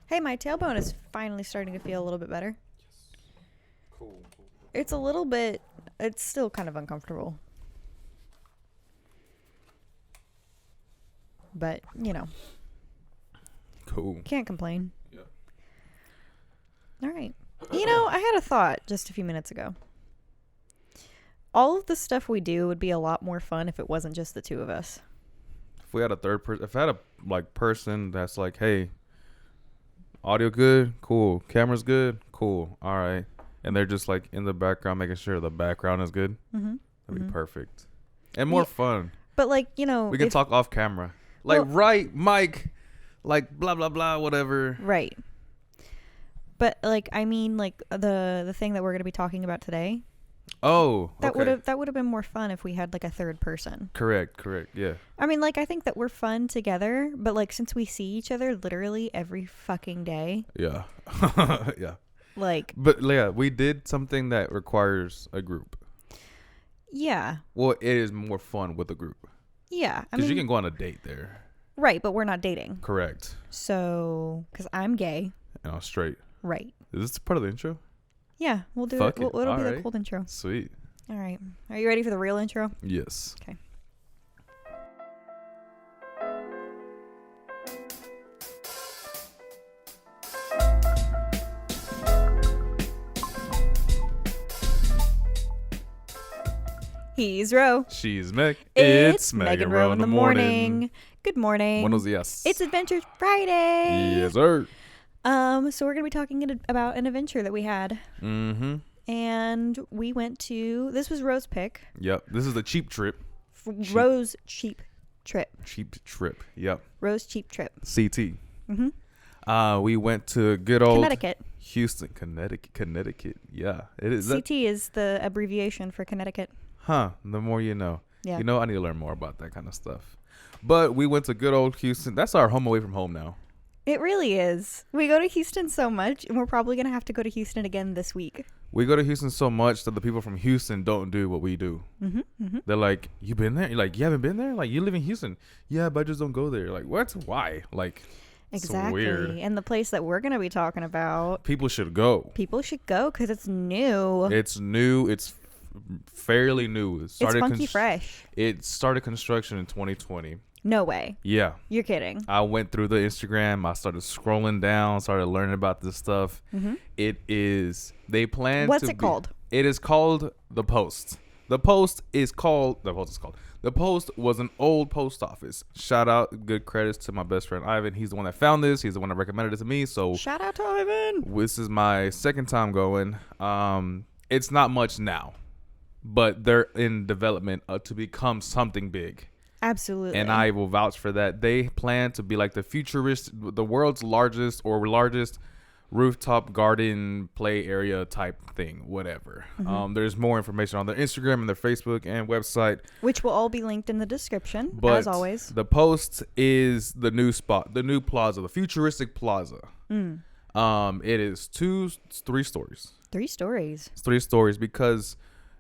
Hey, my tailbone is finally starting to feel a little bit better. Yes. Cool. It's a little bit... It's still kind of uncomfortable. But, you know. Cool. Can't complain. Yeah. All right. You know, I had a thought just a few minutes ago. All of the stuff we do would be a lot more fun if it wasn't just the two of us. If we had a third person, if I had a person that's like, hey, audio good, cool. Camera's good, cool. All right. And they're just like in the background, making sure the background is good. Mm-hmm. That'd be perfect. And more fun. But like, you know, We can talk off camera. Like, right, Mike, like blah, blah, blah, whatever. Right. But like, I mean, like the thing that we're going to be talking about today. Oh, that okay. would have been more fun if we had like a third person. Correct. Yeah. I mean, like, I think that we're fun together, but like, since we see each other literally every fucking day. Yeah. Yeah. Like. But yeah, we did something that requires a group. Yeah. Well, it is more fun with a group. Yeah. Because you can go on a date there. Right, but we're not dating. Correct. So, because I'm gay. And I'm straight. Right. Is this part of the intro? Yeah, we'll do Fuck it. it. It'll be All the cold intro. Sweet. All right. Are you ready for the real intro? Yes. Okay. He's Ro. She's Meg. It's Meg and Ro in the morning. Good morning. Buenos dias. It's Adventure Friday. Yes, sir. So we're gonna be talking about an adventure that we had. Mm-hmm. And we went to. This was Ro's pick. Yep. This is the cheap trip. Ro's cheap trip. Cheap trip. Yep. Ro's cheap trip. CT. Mm-hmm. We went to good old Connecticut. Houston, Connecticut. Yeah, it is. CT is the abbreviation for Connecticut. Huh. The more you know. Yeah. You know, I need to learn more about that kind of stuff. But we went to good old Houston. That's our home away from home now. It really is. We go to Houston so much, and we're probably going to have to go to Houston again this week. We go to Houston so much that the people from Houston don't do what we do. Mm-hmm, mm-hmm. They're like, you been there? You're like, you haven't been there? Like, you live in Houston. Yeah, but I just don't go there. Like, what? Why? Like, Exactly. it's weird. And the place that we're going to be talking about. People should go. People should go because it's new. It's new. It's fairly new. It's funky fresh. It started construction in 2020. No way. Yeah. You're kidding. I went through the Instagram. I started scrolling down, started learning about this stuff. Mm-hmm. It is, they plan What's to it called? It is called The Post. The Post was an old post office. Shout out, good credits to my best friend Ivan. He's the one that found this. He's the one that recommended it to me. So shout out to Ivan. This is my second time going. It's not much now, but they're in development to become something big. Absolutely. And I will vouch for that. They plan to be like the world's largest rooftop garden play area type thing, whatever. Mm-hmm. There's more information on their Instagram and their Facebook and website, which will all be linked in the description, but as always. The Post is the new spot, the new plaza, the futuristic plaza. It is 3 stories. 3 stories. It's 3 stories because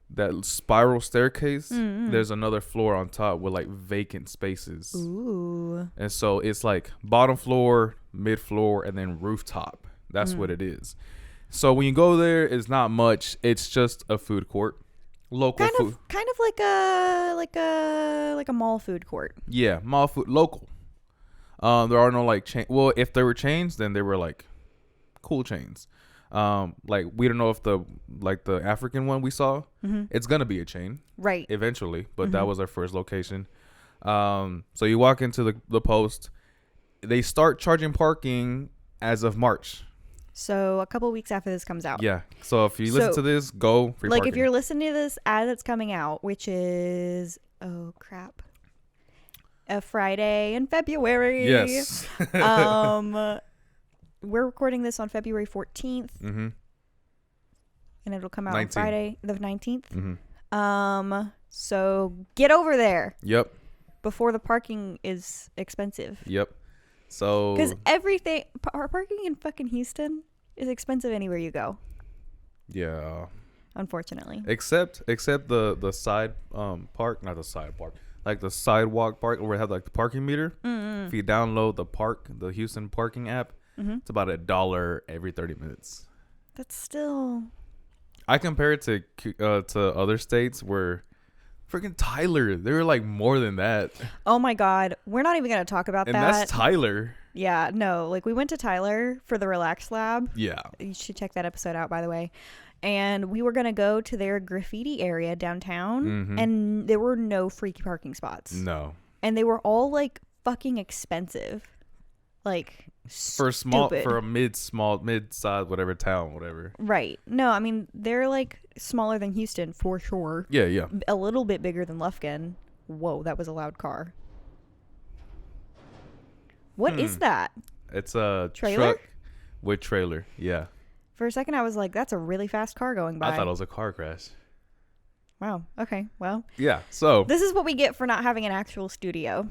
that spiral staircase, there's another floor on top with like vacant spaces. Ooh. And so it's like bottom floor, mid floor, and then rooftop. That's what it is. So when you go there, it's not much. It's just a food court, local food, kind of like a mall food court. Yeah, mall food, local. There are no like chain. Well, if there were chains, then they were like cool chains. Like we don't know if the African one we saw, it's gonna be a chain, right? Eventually, but that was our first location. So you walk into the Post. They start charging parking as of March. So a couple weeks after this comes out. Yeah. So if you listen to this, go free like parking. if you're listening to this as it's coming out, which is a Friday in February. Yes. We're recording this on February 14th. Mm-hmm. And it'll come out 19th. on Friday the 19th. Mm-hmm. So get over there. Yep. Before the parking is expensive. Yep. So because parking in fucking Houston is expensive anywhere you go. Yeah. Unfortunately. Except the side park, not the side park, like the sidewalk park where we have like the parking meter. Mm-hmm. If you download the Houston parking app, It's about $1 every 30 minutes. That's still. I compare it to other states where freaking Tyler, they were like more than that. Oh my God. We're not even going to talk about And that. that's Tyler. Yeah, no. Like we went to Tyler for the Relax Lab. Yeah. You should check that episode out, by the way. And we were going to go to their graffiti area downtown. And there were no freaky parking spots. No. And they were all like fucking expensive. Like for a mid-sized whatever town, whatever. Right. No, I mean they're like smaller than Houston for sure. Yeah. A little bit bigger than Lufkin. Whoa, that was a loud car. What is that? It's a trailer? Truck with trailer. Yeah. For a second I was like, that's a really fast car going by. I thought it was a car crash. Wow. Okay. Well. Yeah. So this is what we get for not having an actual studio.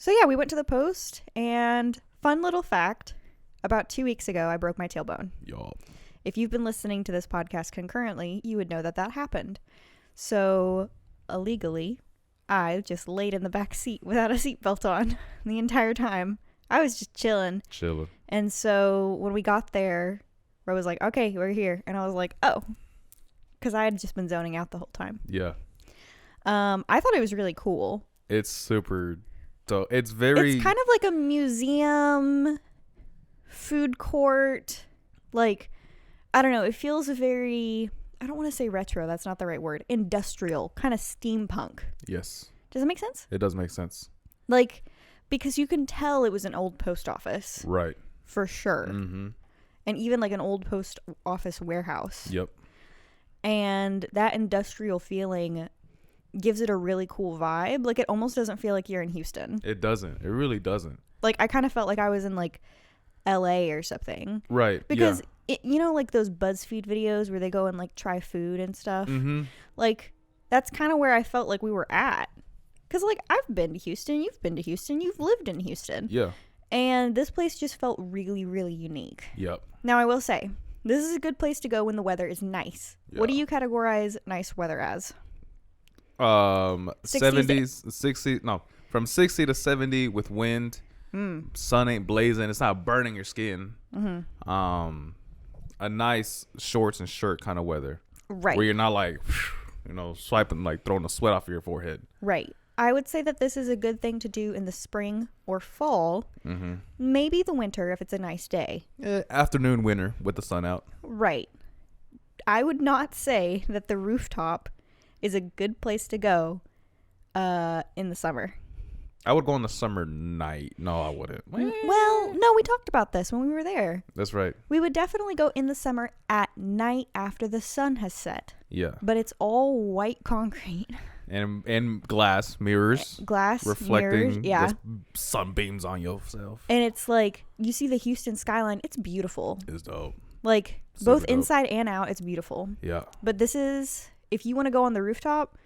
So yeah, we went to the post, and fun little fact, about 2 weeks ago, I broke my tailbone. Y'all. If you've been listening to this podcast concurrently, you would know that happened. So illegally, I just laid in the back seat without a seatbelt on the entire time. I was just chilling. And so when we got there, Ro was like, okay, we're here. And I was like, oh, because I had just been zoning out the whole time. Yeah. I thought it was really cool. It's super dope. It's kind of like a museum, food court. Like, I don't know. It feels very, I don't want to say retro. That's not the right word. Industrial, kind of steampunk. Yes. Does it make sense? It does make sense. Like, because you can tell it was an old post office. Right. For sure. And even like an old post office warehouse. Yep. And that industrial feeling gives it a really cool vibe. Like, it almost doesn't feel like you're in Houston. It doesn't. It really doesn't. Like, I kind of felt like I was in like LA or something. Right. Because you know, like those BuzzFeed videos where they go and like try food and stuff. Like, that's kind of where I felt like we were at. Because like, I've been to Houston, you've been to Houston, you've lived in Houston. Yeah. And this place just felt really, really unique. Yep. Now, I will say, this is a good place to go when the weather is nice. Yeah. What do you categorize nice weather as? 70s, 60, no, from 60 to 70 with wind. Sun ain't blazing. It's not burning your skin. A nice shorts and shirt kind of weather. Right. Where you're not like, swiping, like throwing a sweat off of your forehead. Right. I would say that this is a good thing to do in the spring or fall. Maybe the winter if it's a nice day. Afternoon winter with the sun out. Right. I would not say that the rooftop is a good place to go in the summer. I would go on the summer night. No, I wouldn't. Well, no, we talked about this when we were there. That's right. We would definitely go in the summer at night after the sun has set. Yeah. But it's all white concrete. And glass mirrors. Glass reflecting mirrors, yeah. Sunbeams on yourself. And it's like, you see the Houston skyline. It's beautiful. It's dope. Like, Super both dope. inside and out, it's beautiful. Yeah. But this is, if you want to go on the rooftop,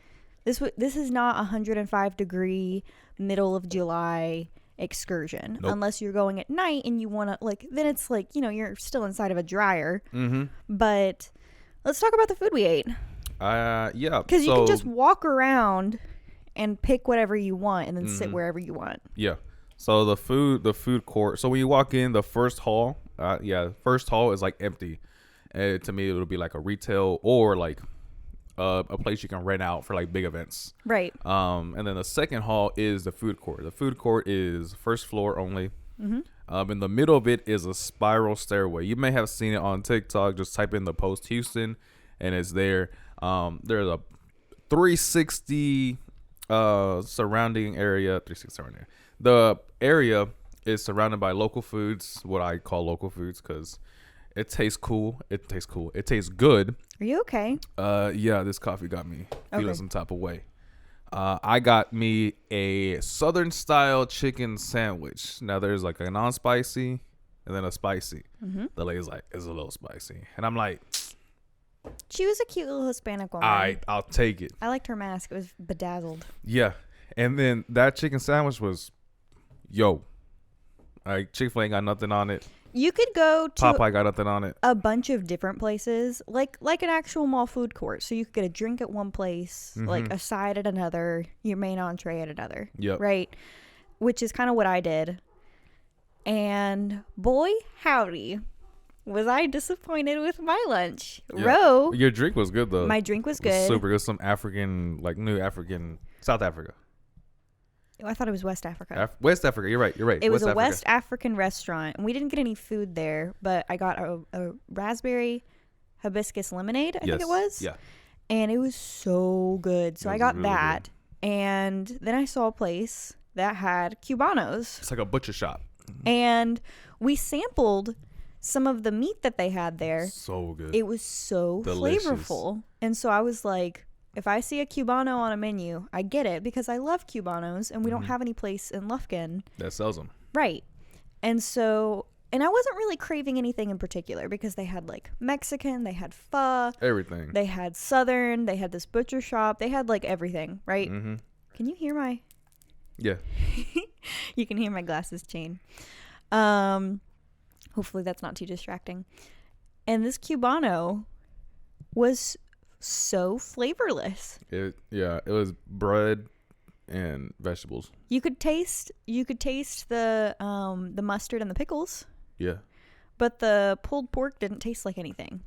this is not a 105-degree middle of July excursion. Nope. Unless you're going at night and you want to, like, then it's like, you're still inside of a dryer. But let's talk about the food we ate. Yeah. Because you can just walk around and pick whatever you want and then sit wherever you want. Yeah. So the food court. So when you walk in, the first hall, first hall is like empty. To me, it'll be like a retail or like a place you can rent out for like big events. Right. And then the second hall is the food court. The food court is first floor only. In the middle of it is a spiral stairway. You may have seen it on TikTok. Just type in the post Houston, and it's there. There's a 360 surrounding area. 360 surrounding area. The area is surrounded by local foods. What I call local foods because it tastes cool. It tastes good. Are you okay? Yeah, this coffee got me feeling some type of way. I got me a Southern style chicken sandwich. Now there's like a non-spicy and then a spicy. The lady's like, it's a little spicy. And I'm like, she was a cute little Hispanic woman. I'll take it. I liked her mask. It was bedazzled. Yeah. And then that chicken sandwich was, like Chick-fil-A ain't got nothing on it. You could go to Popeye got nothing on it. A bunch of different places, like an actual mall food court. So you could get a drink at one place, like a side at another, your main entree at another. Yep. Right? Which is kind of what I did. And boy, howdy, was I disappointed with my lunch. Yeah. Ro, Your drink was good though. my drink was It was good. super good. Some African, like new African, South Africa. I thought it was West Africa. West Africa. You're right. It was a West African restaurant. And we didn't get any food there, but I got a raspberry hibiscus lemonade, I think it was. Yeah. And it was so good. So I got really that. Good. And then I saw a place that had Cubanos. It's like a butcher shop. And we sampled some of the meat that they had there. So good. It was so flavorful. And so I was like, if I see a Cubano on a menu, I get it because I love Cubanos and we don't have any place in Lufkin that sells them. Right. And so, and I wasn't really craving anything in particular because they had like Mexican, they had pho, everything. They had Southern, they had this butcher shop, they had like everything, right? Mm-hmm. Can you hear my? Yeah. You can hear my glasses chain. Hopefully that's not too distracting. And this Cubano was so flavorless. It was bread and vegetables. You could taste the mustard and the pickles. Yeah. But the pulled pork didn't taste like anything.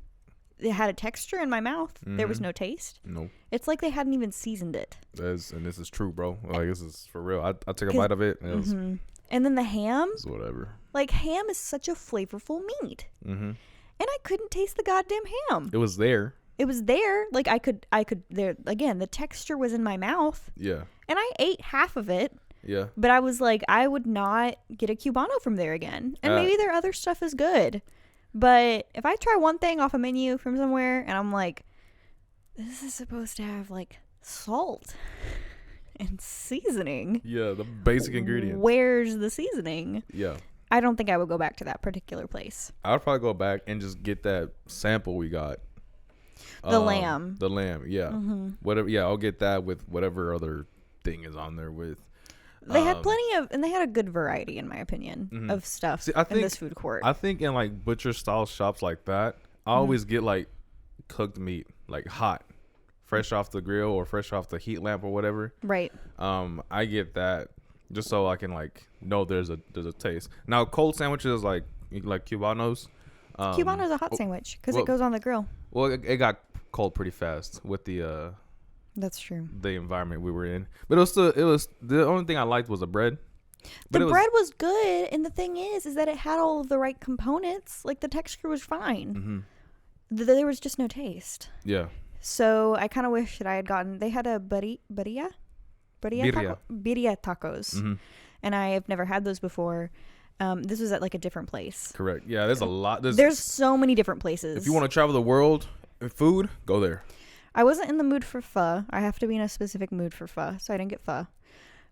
It had a texture in my mouth. There was no taste. No. It's like they hadn't even seasoned it. And this is true, bro. Like this is for real. I took a bite of it. And it was, and then the ham. Whatever. Like ham is such a flavorful meat. And I couldn't taste the goddamn ham. It was there. It was there. Like I could there again, the texture was in my mouth. Yeah. And I ate half of it. Yeah. But I was like, I would not get a Cubano from there again. And maybe their other stuff is good. But if I try one thing off a menu from somewhere and I'm like, this is supposed to have like salt and seasoning. Yeah, the basic ingredients. Where's the seasoning? Yeah. I don't think I would go back to that particular place. I would probably go back and just get that sample we got. The lamb. The lamb, yeah. Whatever. Yeah, I'll get that with whatever other thing is on there with. They had plenty of, and they had a good variety, in my opinion, of stuff in this food court. I think in like butcher style shops like that, I always get like cooked meat, like hot, fresh off the grill or fresh off the heat lamp or whatever. Right. I get that just so I can like know there's a taste. Now cold sandwiches like Cubanos. Cubano's a hot sandwich because it goes on the grill. Well, it got cold pretty fast with the. That's true. The environment we were in, but it was the only thing I liked was the bread. But the bread was good, and the thing is that it had all of the right components. Like the texture was fine. There was just no taste. Yeah. So I kind of wish that I had gotten. They had a birria tacos, and I have never had those before. This was at like a different place. Correct. Yeah, there's a lot. There's so many different places. If you want to travel the world in food, go there. I wasn't in the mood for pho. I have to be in a specific mood for pho, so I didn't get pho.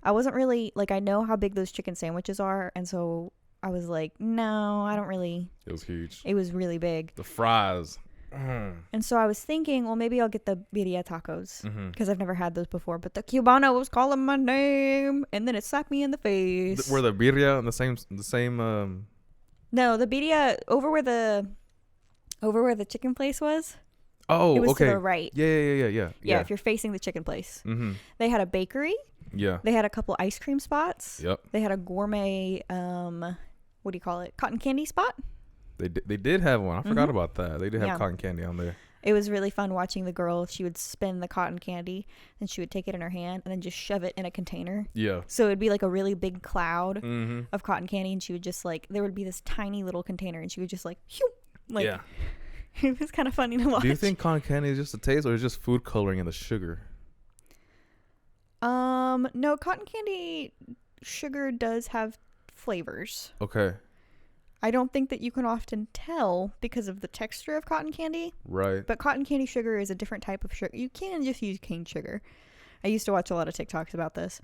I wasn't really, like, I know how big those chicken sandwiches are, and so I was like, no, I don't really. It was huge. It was really big. The fries. And so I was thinking, well, maybe I'll get the birria tacos, because I've never had those before, but the Cubano was calling my name, and then it slapped me in the face. Were the birria in the same No, the birria, over where the chicken place was. Oh, it was okay. to the right. Yeah. Yeah, if you're facing the chicken place. They had a bakery. Yeah. They had a couple ice cream spots. Yep. They had a gourmet, what do you call it? Cotton candy spot. They did have one. I forgot about that. They did have cotton candy on there. It was really fun watching the girl. She would spin the cotton candy, and she would take it in her hand and then just shove it in a container. Yeah. So it'd be like a really big cloud of cotton candy, and she would just like, there would be this tiny little container, and she would just like, phew, like, yeah. It was kind of funny to watch. Do you think cotton candy is just a taste, or is it just food coloring in the sugar? No, cotton candy sugar does have flavors. Okay. I don't think that you can often tell because of the texture of cotton candy. Right. But cotton candy sugar is a different type of sugar. You can't just use cane sugar. I used to watch a lot of TikToks about this.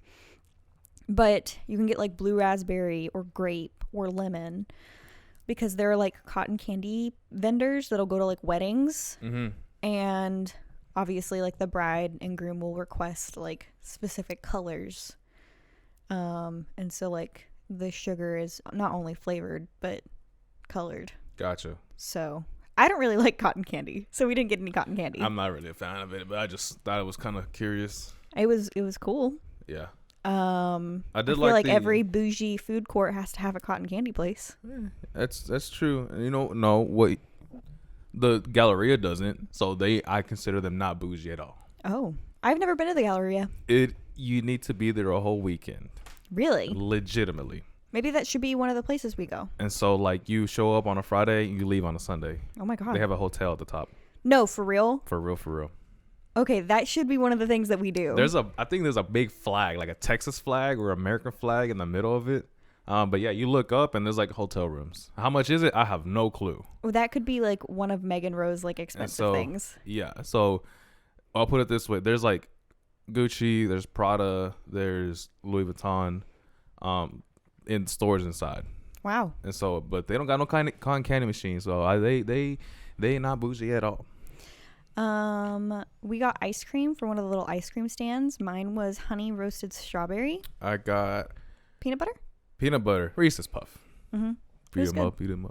But you can get like blue raspberry or grape or lemon, because there are like cotton candy vendors that'll go to like weddings, and obviously like the bride and groom will request like specific colors, and so like the sugar is not only flavored but colored. Gotcha. So I don't really like cotton candy, so we didn't get any cotton candy. I'm not really a fan of it, but I just thought it was kind of curious. It was cool. Yeah. I feel like every bougie food court has to have a cotton candy place. That's true. No, what the Galleria doesn't. So I consider them not bougie at all. Oh, I've never been to the Galleria. You need to be there a whole weekend. Really? Legitimately. Maybe that should be one of the places we go. And so, like, you show up on a Friday, you leave on a Sunday. Oh my God. They have a hotel at the top. No, for real? For real. Okay, that should be one of the things that we do. I think there's a big flag, like a Texas flag or American flag in the middle of it. But yeah, you look up and there's like hotel rooms. How much is it? I have no clue. Well, that could be like one of Megan Rowe's like expensive things. Yeah. So I'll put it this way. There's like Gucci, there's Prada, there's Louis Vuitton, in stores inside. Wow. And so, but they don't got no cotton candy machine. So they not bougie at all. We got ice cream from one of the little ice cream stands. Mine was honey roasted strawberry. I got peanut butter, Reese's Puff. Mm-hmm. Beat them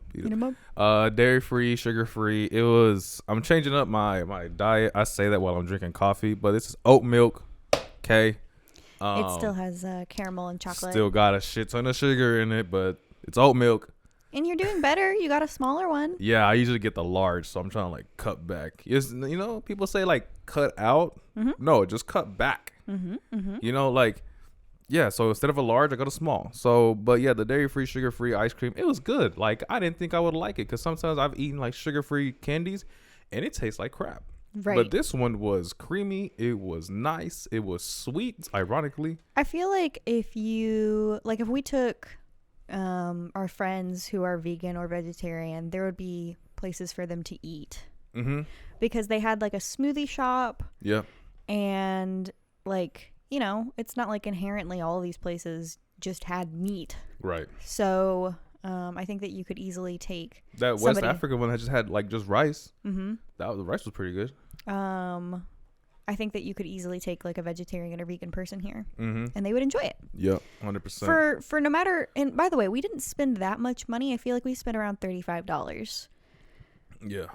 up. Dairy free, sugar free. I'm changing up my diet. I say that while I'm drinking coffee, but this is oat milk. Okay. It still has caramel and chocolate. Still got a shit ton of sugar in it, but it's oat milk. And you're doing better. You got a smaller one. Yeah, I usually get the large, so I'm trying to like cut back. People say like cut out. Mm-hmm. No, just cut back. Mm-hmm. Mm-hmm. So instead of a large, I got a small. So, but yeah, the dairy-free, sugar-free ice cream, it was good. Like, I didn't think I would like it because sometimes I've eaten like sugar-free candies and it tastes like crap. Right. But this one was creamy. It was nice. It was sweet, ironically. I feel like if we took our friends who are vegan or vegetarian, there would be places for them to eat. Mm-hmm. Because they had like a smoothie shop. Yeah. And like, it's not like inherently all of these places just had meat. Right. So I think that you could easily take that West African one that just had like just rice. Mm-hmm. The rice was pretty good. I think that you could easily take like a vegetarian or vegan person here, mm-hmm. and they would enjoy it. Yep, 100%. For no matter. And by the way, we didn't spend that much money. I feel like we spent around $35. Yeah.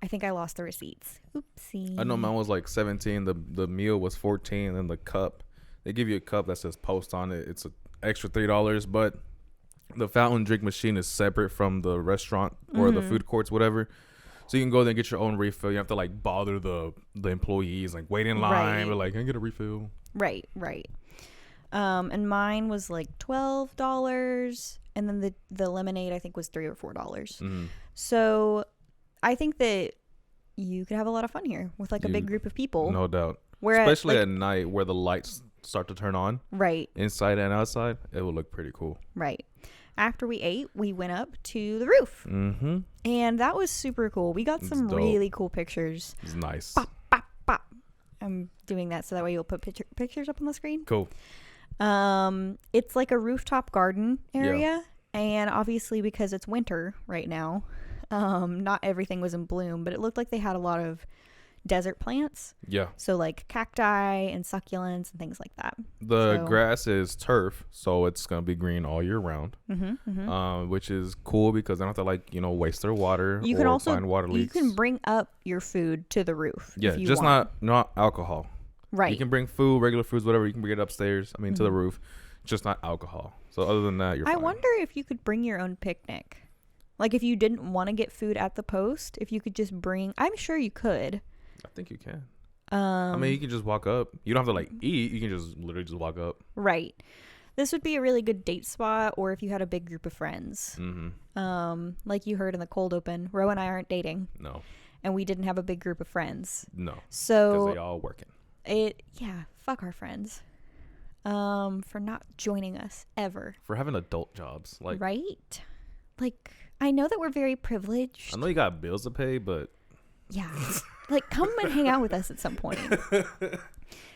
I think I lost the receipts. Oopsie. I know mine was like 17. The meal was 14, and the cup, they give you a cup that says Post on it. It's an extra $3, but the fountain drink machine is separate from the restaurant or mm-hmm. the food courts, whatever. So you can go there and get your own refill. You have to like bother the employees, like wait in line, right. but like, can I get a refill? Right. And mine was like $12, and then the lemonade I think was $3 or $4. Mm-hmm. So I think that you could have a lot of fun here with like a big group of people. No doubt. Especially at night where the lights start to turn on. Right. Inside and outside, it will look pretty cool. Right. After we ate, we went up to the roof. Mm-hmm. And that was super cool. We got some really cool pictures. It's nice. Pop, pop, pop. I'm doing that so that way you'll put pictures up on the screen. Cool. It's like a rooftop garden area. Yeah. And obviously because it's winter right now, not everything was in bloom, but it looked like they had a lot of desert plants. Yeah. So like cacti and succulents and things like that. The grass is turf, so it's gonna be green all year round. Mm-hmm, mm-hmm. Which is cool because they don't have to waste their water. You can also find water leaks. You can bring up your food to the roof. Yeah, if you just want. not alcohol. Right. You can bring food, regular foods, whatever. You can bring it upstairs. I mean, mm-hmm. to the roof. Just not alcohol. So other than that, you're fine. I wonder if you could bring your own picnic. Like if you didn't want to get food at the post, if you could just bring. I'm sure you could. I think you can. I mean, you can just walk up. You don't have to Mm-hmm. eat. You can just literally just walk up. Right. This would be a really good date spot, or if you had a big group of friends. Mm-hmm. Like you heard in the cold open, Ro and I aren't dating. No. And we didn't have a big group of friends. No. So because they all working. Fuck our friends. For not joining us ever. For having adult jobs, right. Like I know that we're very privileged. I know you got bills to pay, but yeah. Like, come and hang out with us at some point.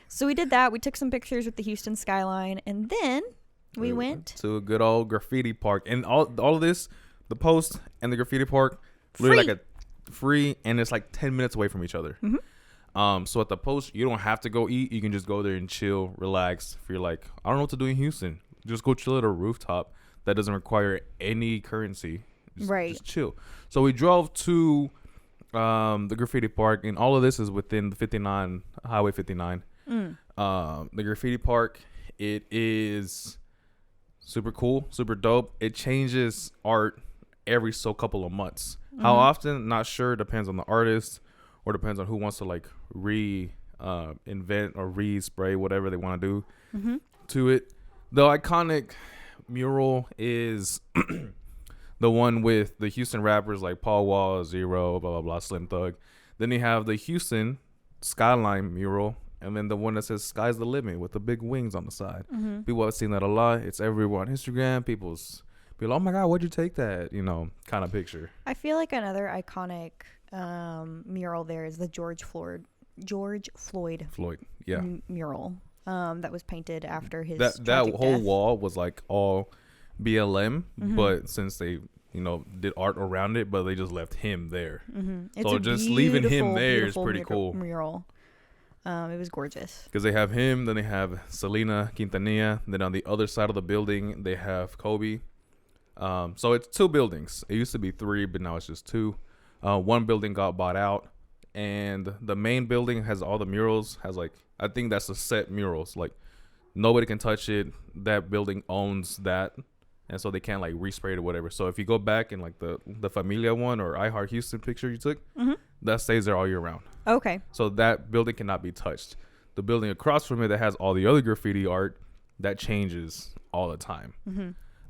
So we did that. We took some pictures with the Houston skyline, and then we went to a good old graffiti park. And all of this, the post and the graffiti park, literally like a free, and it's like 10 minutes away from each other. Mm-hmm. So at the post, you don't have to go eat. You can just go there and chill, relax. If you're like, I don't know what to do in Houston, just go chill at a rooftop that doesn't require any currency. Just chill. So we drove to the graffiti park, and all of this is within the Highway 59. The graffiti park It is super cool, super dope. It changes art every so couple of months. How often? Not sure. Depends on the artist, or depends on who wants to like invent or re-spray whatever they want to do to it. The iconic mural is the one with the Houston rappers like Paul Wall, Zero, blah blah blah, Slim Thug. Then you have the Houston skyline mural, and then the one that says "Sky's the limit" with the big wings on the side. People have seen that a lot. It's everywhere on Instagram. People, oh my God, where'd you take that? You know, kind of picture. I feel like another iconic mural there is the George Floyd yeah. Mural that was painted after his that whole death. wall was like all BLM, but since they did art around it, but they just left him there. So just leaving him there is pretty cool. Mural. It was gorgeous because they have him, then they have Selena Quintanilla, then on the other side of the building they have Kobe. So it's 2 buildings. It used to be 3, but now it's just 2. One building got bought out, and the main building has all the murals. Has like, I think that's the set murals. Like nobody can touch it. That building owns that, and so they can't like respray it or whatever. So if you go back in like the Familia one or I Heart Houston picture you took, that stays there all year round. Okay. So that building cannot be touched. The building across from it that has all the other graffiti art, that changes all the time.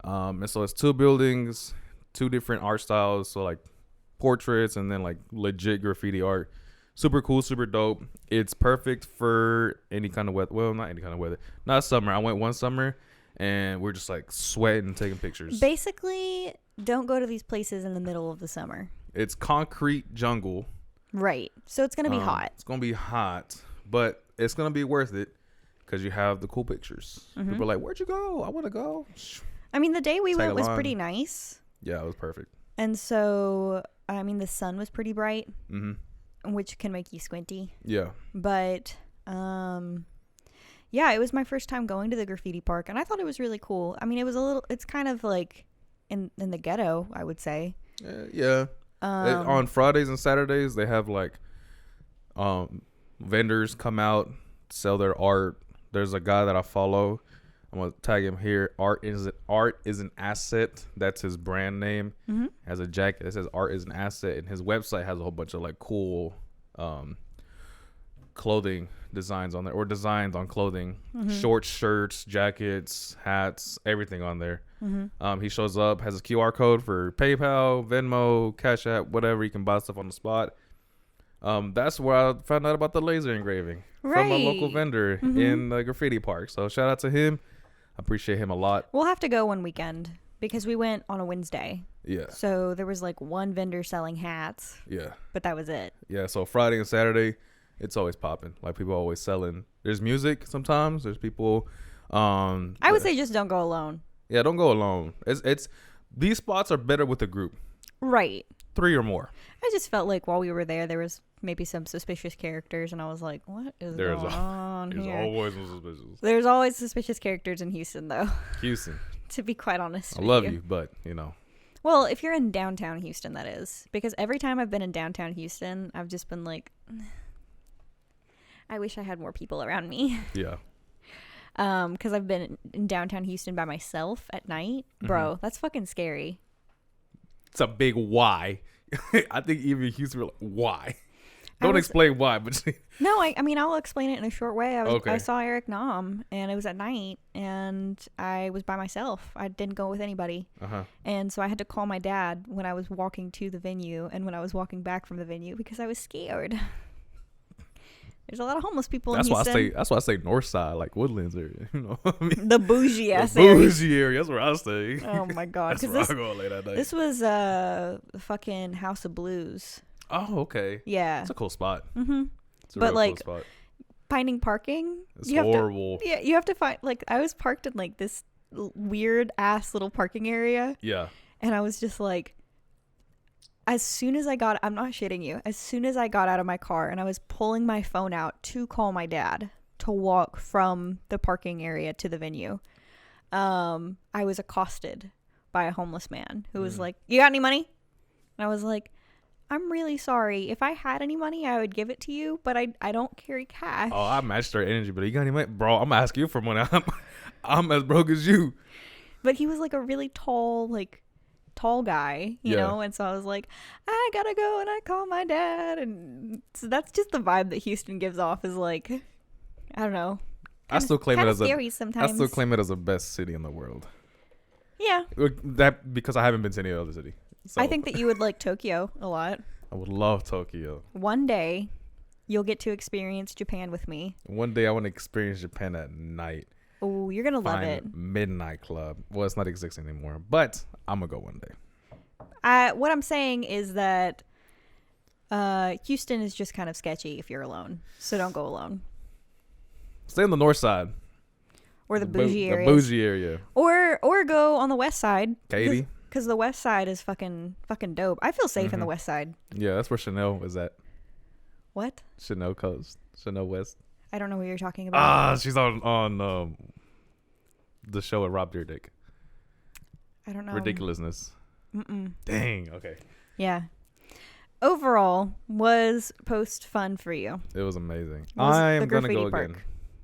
And so it's 2 buildings, 2 different art styles. So like portraits and then like legit graffiti art. Super cool, super dope. It's perfect for any kind of weather. Well, not any kind of weather. Not summer. I went one summer and we're just like sweating, taking pictures. Basically, don't go to these places in the middle of the summer. It's concrete jungle. Right. So it's going to be hot. It's going to be hot, but it's going to be worth it because you have the cool pictures. People are like, where'd you go? I want to go. I mean, the day we went was pretty nice. Yeah, it was perfect. And so, I mean, the sun was pretty bright, which can make you squinty. Yeah. But, yeah, it was my first time going to the graffiti park, and I thought it was really cool. I mean, it's kind of like in the ghetto, I would say. Yeah. On Fridays and Saturdays, they have like vendors come out, sell their art. There's a guy that I follow. I'm gonna tag him here. Art is an asset. That's his brand name. Has a jacket that says "Art is an asset," and his website has a whole bunch of like cool clothing designs on there, or designs on clothing, short shirts, jackets, hats, everything on there. He shows up, has a QR code for PayPal, Venmo, Cash App, whatever. You can buy stuff on the spot. That's where I found out about the laser engraving from a local vendor in the graffiti park. So shout out to him. I appreciate him a lot. We'll have to go one weekend because we went on a Wednesday. Yeah. So there was like one vendor selling hats. Yeah. But that was it. Yeah. So Friday and Saturday, it's always popping. Like people are always selling. There's music sometimes. There's people. I would say just don't go alone. Yeah, don't go alone. It's these spots are better with a group. Right. 3 or more. I just felt like while we were there was maybe some suspicious characters, and I was like, what is going on here? There's always some suspicious. There's always suspicious characters in Houston, though. Houston. To be quite honest. I love you, but, you know. Well, if you're in downtown Houston, that is. Because every time I've been in downtown Houston, I've just been like, I wish I had more people around me. Yeah. Because I've been in downtown Houston by myself at night. Bro, that's fucking scary. It's a big why. I think even Houston were like, why? Don't explain why, but no, I mean I'll explain it in a short way. Okay. I saw Eric Nam, and it was at night, and I was by myself. I didn't go with anybody, and so I had to call my dad when I was walking to the venue and when I was walking back from the venue because I was scared. There's a lot of homeless people in Houston. That's why I say North Side, like Woodlands area. You know, what I mean? The bougie ass area. area. Bougie area. That's where I stay. Oh my god! That's where I go late at night. This was fucking House of Blues. Oh, okay. Yeah, it's a cool spot. It's a but like cool spot. Finding parking, it's horrible. You have to find like I was parked in like this weird ass little parking area. Yeah, and I was just like. As soon as I got, I'm not shitting you, as soon as I got out of my car and I was pulling my phone out to call my dad to walk from the parking area to the venue, I was accosted by a homeless man who was like, you got any money? And I was like, I'm really sorry. If I had any money, I would give it to you, but I don't carry cash. Oh, I matched their energy, but you got any money? Bro, I'm going to ask you for money. I'm as broke as you. But he was like a really tall guy, you know? And so I was like, I gotta go, and I call my dad. And so that's just the vibe that Houston gives off, is like, I don't know. I still claim it as scary sometimes. I still claim it as the best city in the world. Yeah. That because I haven't been to any other city. So. I think that you would like Tokyo a lot. I would love Tokyo. One day, you'll get to experience Japan with me. One day I want to experience Japan at night. Oh, you're gonna love it. Midnight club. Well, it's not existing anymore, but I'm gonna go one day. What I'm saying is that Houston is just kind of sketchy if you're alone, so don't go alone. Stay on the north side. Or the bougie area. The bougie area. Or go on the west side. Katie. Because the west side is fucking dope. I feel safe in the west side. Yeah, that's where Chanel is at. What? Chanel Coast. Chanel West. I don't know what you're talking about. She's on the show with Rob Dyrdek. I don't know. Ridiculousness. Dang. Okay. Yeah. Overall, was post fun for you? It was amazing. Was I'm gonna go Park again.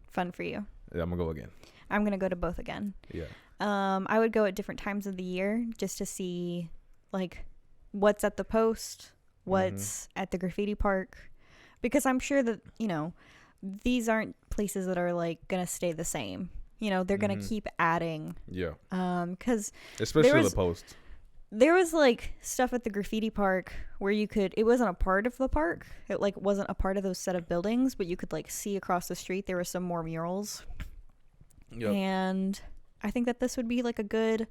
Fun for you? Yeah, I'm gonna go again. I'm gonna go to both again. Yeah. I would go at different times of the year just to see like what's at the post, what's at the graffiti park, because I'm sure that, you know, these aren't places that are like gonna stay the same. You know, they're gonna keep adding. Yeah. Because especially the post. There was like stuff at the graffiti park where you could, it wasn't a part of the park. It like wasn't a part of those set of buildings, but you could like see across the street there were some more murals. Yep. And I think that this would be like a good,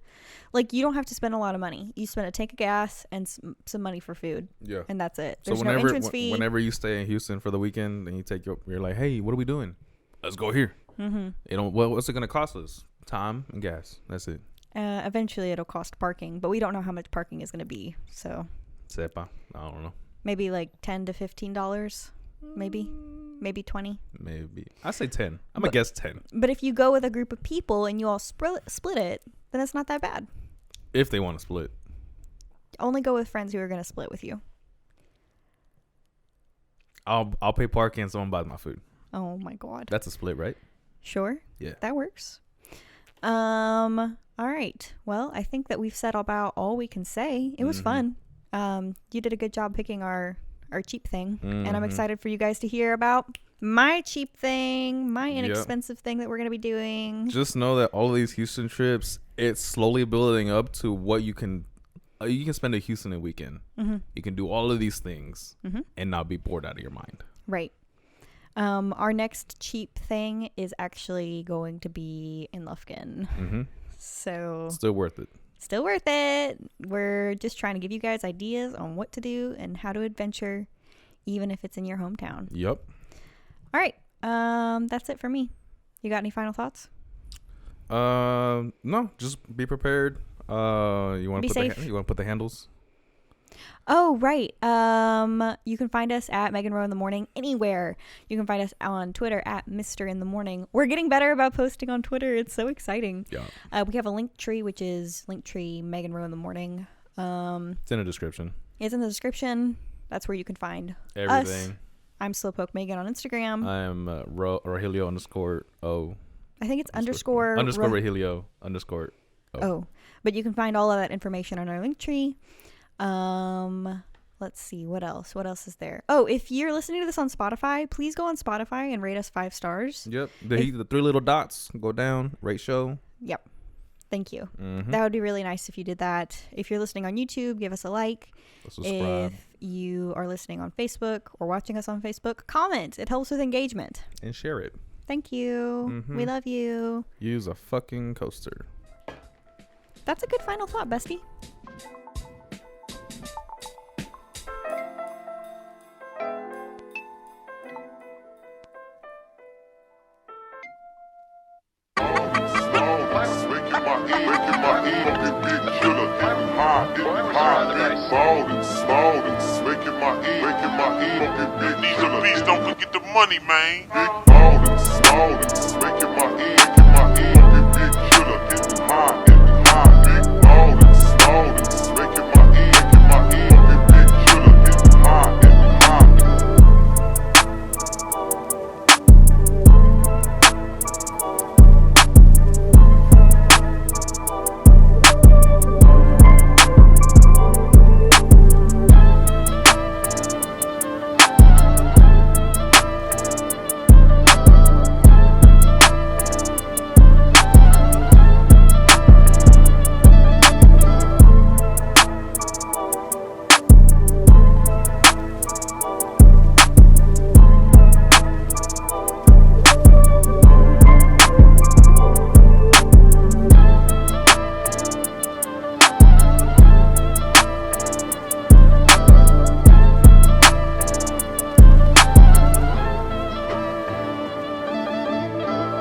like, you don't have to spend a lot of money. You spend a tank of gas and some money for food. Yeah. And that's it. There's no entrance fee. Whenever you stay in Houston for the weekend and you take you're like, hey, what are we doing? Let's go here. You know, what's it going to cost us? Time and gas. That's it. Eventually it'll cost parking, but we don't know how much parking is going to be. So. Sepa. I don't know. Maybe like $10 to $15. Maybe 20. Maybe. I say 10. I'm going to guess 10. But if you go with a group of people and you all split it, then it's not that bad. If they want to split. Only go with friends who are going to split with you. I'll pay parking and someone buys my food. Oh my God. That's a split, right? Sure. Yeah. That works. All right. Well, I think that we've said about all we can say. It was fun. You did a good job picking our cheap thing, and I'm excited for you guys to hear about my cheap thing, my inexpensive thing that we're going to be doing. Just know that all of these Houston trips, it's slowly building up to what you can spend a Houston a weekend. You can do all of these things and not be bored out of your mind. Right. Our next cheap thing is actually going to be in Lufkin. So still worth it. Still worth it. We're just trying to give you guys ideas on what to do and how to adventure, even if it's in your hometown. Yep. All right. That's it for me. You got any final thoughts? No. Just be prepared. You want to put the handles? Oh, right. You can find us at megandrointhemorning anywhere. You can find us on Twitter at Mr. in the Morning. We're getting better about posting on Twitter. It's so exciting. Yeah. We have a Linktree, which is Linktree Megan Rowe in the Morning. It's in the description. It's in the description. That's where you can find everything. Us. I'm Slowpoke Megan on Instagram. I'm Rogelio _O. I think it's underscore Rogelio _ O. But you can find all of that information on our Linktree. Let's see, what else is there? Oh, if you're listening to this on Spotify, please go on Spotify and rate us 5 stars. Yep. The 3 little dots go down, rate show. Yep. Thank you. That would be really nice if you did that. If you're listening on YouTube, give us a like. Subscribe. If you are listening on Facebook or watching us on Facebook, comment. It helps with engagement. And share it. Thank you. We love you. Use a fucking coaster. That's a good final thought, bestie. These are beats, don't forget the money, man. Big ballin', ballin'.